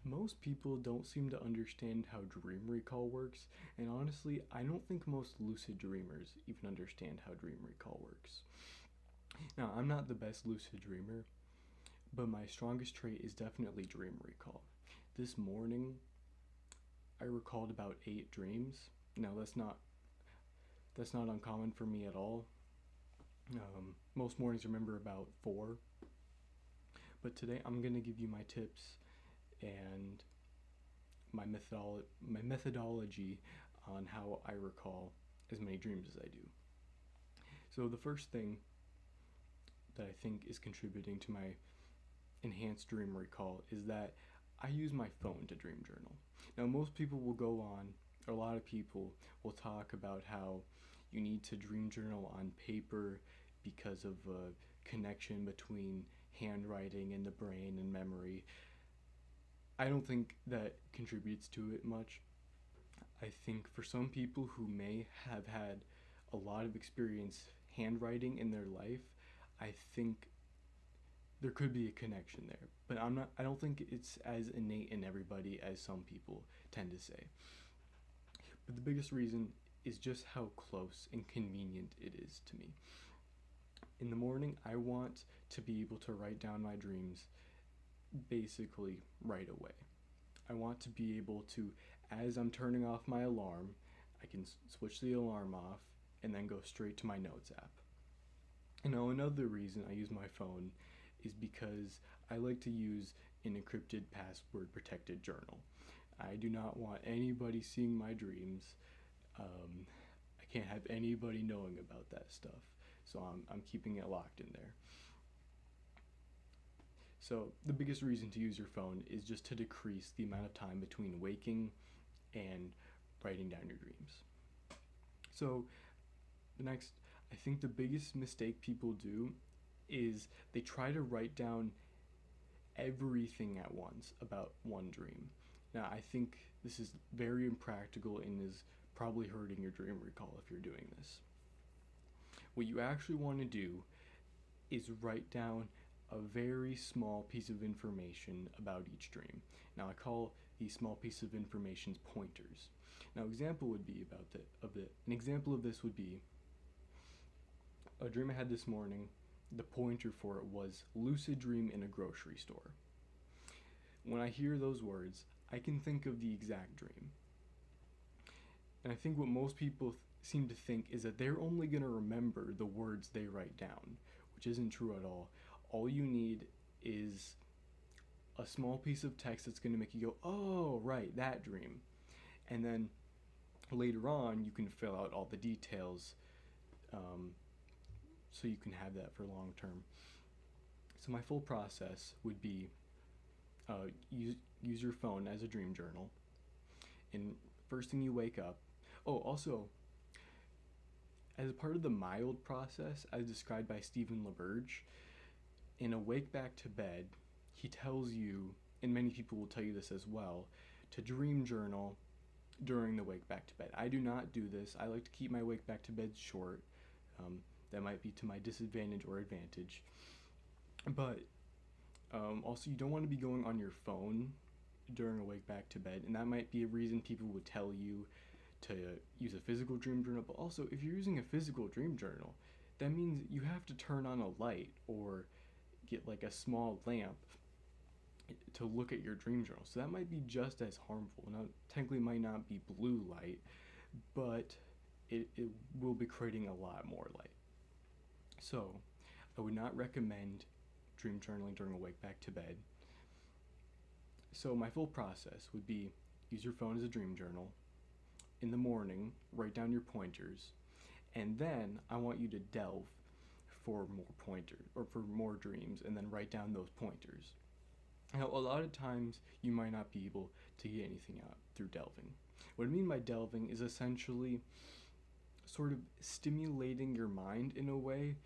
Most people don't seem to understand how dream recall works, and honestly, I don't think most lucid dreamers even understand how dream recall works. Now, I'm not the best lucid dreamer, but my strongest trait is definitely dream recall. This morning, I recalled about 8 dreams. Now, that's not uncommon for me at all. Most mornings remember about 4, but today I'm gonna give you my tips and my methodology on how I recall as many dreams as I do. So the first thing that I think is contributing to my enhanced dream recall is that I use my phone to dream journal. Now most people will go on, or a lot of people will talk about how you need to dream journal on paper because of a connection between handwriting and the brain and memory. I don't think that contributes to it much. I think for some people who may have had a lot of experience handwriting in their life, I think there could be a connection there. But I don't think it's as innate in everybody as some people tend to say. But the biggest reason is just how close and convenient it is to me. In the morning, I want to be able to write down my dreams basically right away. I want to be able to, as I'm turning off my alarm, I can switch the alarm off and then go straight to my notes app. And now another reason I use my phone is because I like to use an encrypted password protected journal. I do not want anybody seeing my dreams. I can't have anybody knowing about that stuff. So I'm keeping it locked in there. So the biggest reason to use your phone is just to decrease the amount of time between waking and writing down your dreams. So next, I think the biggest mistake people do is they try to write down everything at once about one dream. Now, I think this is very impractical and is probably hurting your dream recall if you're doing this. What you actually want to do is write down a very small piece of information about each dream. Now, I call these small pieces of information pointers. Now, an example of this would be a dream I had this morning. The pointer for it was lucid dream in a grocery store. When I hear those words, I can think of the exact dream. And I think what most people seem to think is that they're only going to remember the words they write down, which isn't true at all. All you need is a small piece of text that's going to make you go, oh, right, that dream. And then later on, you can fill out all the details so you can have that for long term. So my full process would be use your phone as a dream journal. And first thing you wake up. Oh, also, as a part of the mild process, as described by Stephen LaBerge, in A Wake Back to Bed, he tells you, and many people will tell you this as well, to dream journal during the wake back to bed. I do not do this. I like to keep my wake back to bed short. That might be to my disadvantage or advantage. But also, you don't want to be going on your phone during a wake back to bed, and that might be a reason people would tell you to use a physical dream journal. But also, if you're using a physical dream journal, that means you have to turn on a light or get like a small lamp to look at your dream journal. So that might be just as harmful. Now, technically, it might not be blue light, but it will be creating a lot more light. So I would not recommend dream journaling during a wake back to bed. So my full process would be use your phone as a dream journal. In the morning, write down your pointers, and then I want you to delve for more pointers or for more dreams, and then write down those pointers. Now, a lot of times you might not be able to get anything out through delving. What I mean by delving is essentially sort of stimulating your mind in a way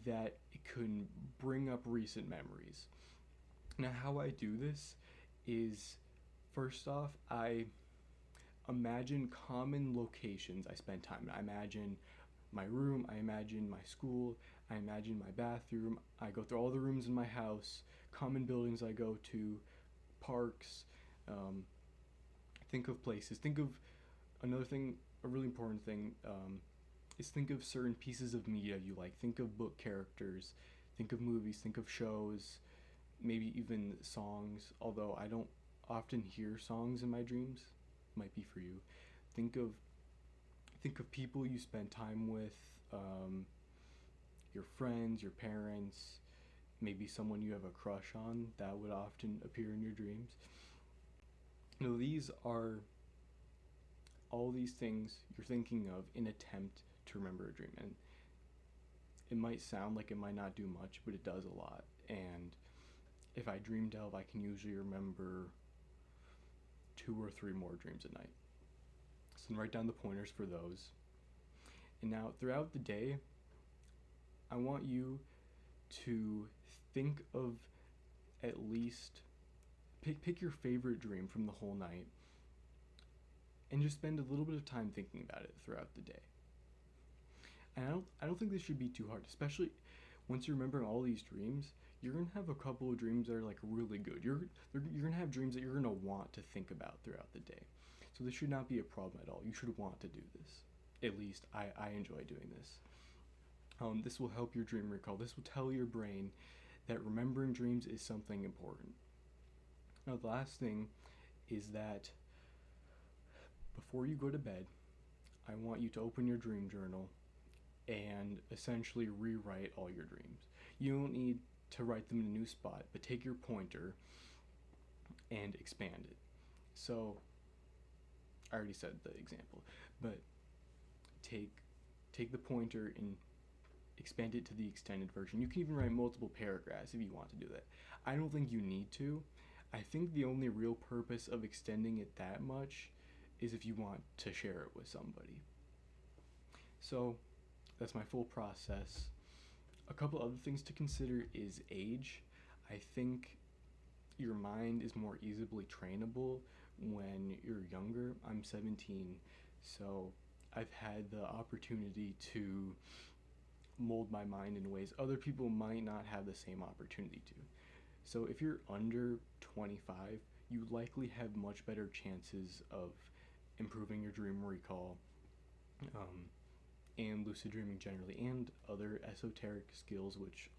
that it can bring up recent memories. Now, how I do this is, first off, I imagine common locations I spend time in. I imagine my room, I imagine my school, I imagine my bathroom. I go through all the rooms in my house, common buildings I go to, parks, Um, think of places. Think of another thing, a really important thing, is think of certain pieces of media you like. Think of book characters, think of movies, think of shows, maybe even songs. Although I don't often hear songs in my dreams, might be for you. Think of people you spend time with, um, your friends, your parents, maybe someone you have a crush on that would often appear in your dreams. These are all these things you're thinking of in attempt to remember a dream. And it might sound like it might not do much, but it does a lot. And if I dream delve, I can usually remember 2 or 3 more dreams a night. So write down the pointers for those. And now throughout the day, I want you to think of at least pick your favorite dream from the whole night and just spend a little bit of time thinking about it throughout the day. And I don't think this should be too hard, especially once you're remembering all these dreams. You're gonna have a couple of dreams that are like really good. You're gonna have dreams that you're gonna want to think about throughout the day. So this should not be a problem at all. You should want to do this. At least I enjoy doing this. This will help your dream recall. This will tell your brain that remembering dreams is something important. Now, the last thing is that before you go to bed, I want you to open your dream journal and essentially rewrite all your dreams. You don't need to write them in a new spot, but take your pointer and expand it. So, I already said the example, but take the pointer and expand it to the extended version. You can even write multiple paragraphs if you want to do that. I don't think you need to. I think the only real purpose of extending it that much is if you want to share it with somebody. So that's my full process. A couple other things to consider is age. I think your mind is more easily trainable when you're younger. I'm 17, so I've had the opportunity to mold my mind in ways other people might not have the same opportunity to. So if you're under 25, you likely have much better chances of improving your dream recall, and lucid dreaming generally, and other esoteric skills which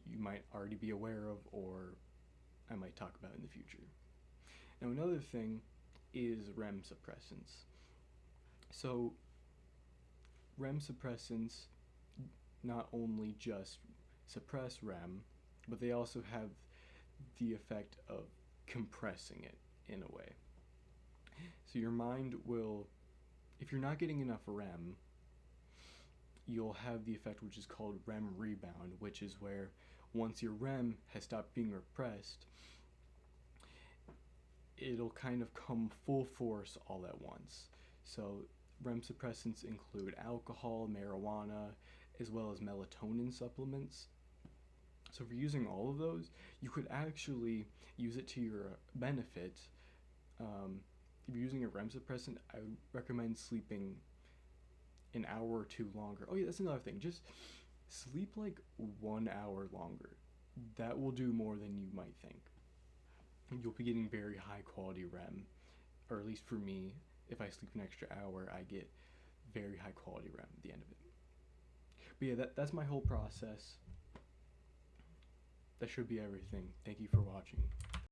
you might already be aware of or I might talk about in the future. Now, another thing is REM suppressants. So REM suppressants not only just suppress REM, but they also have the effect of compressing it in a way. So your mind will, if you're not getting enough REM, you'll have the effect which is called REM rebound, which is where once your REM has stopped being repressed, it'll kind of come full force all at once. So REM suppressants include alcohol, marijuana, as well as melatonin supplements. So if you're using all of those, you could actually use it to your benefit. If you're using a REM suppressant, I would recommend sleeping an hour or 2 longer. Oh yeah, that's another thing. Just sleep like 1 hour longer. That will do more than you might think. You'll be getting very high quality REM, or at least for me, if I sleep an extra hour, I get very high quality REM at the end of it. But yeah, that's my whole process. That should be everything. Thank you for watching.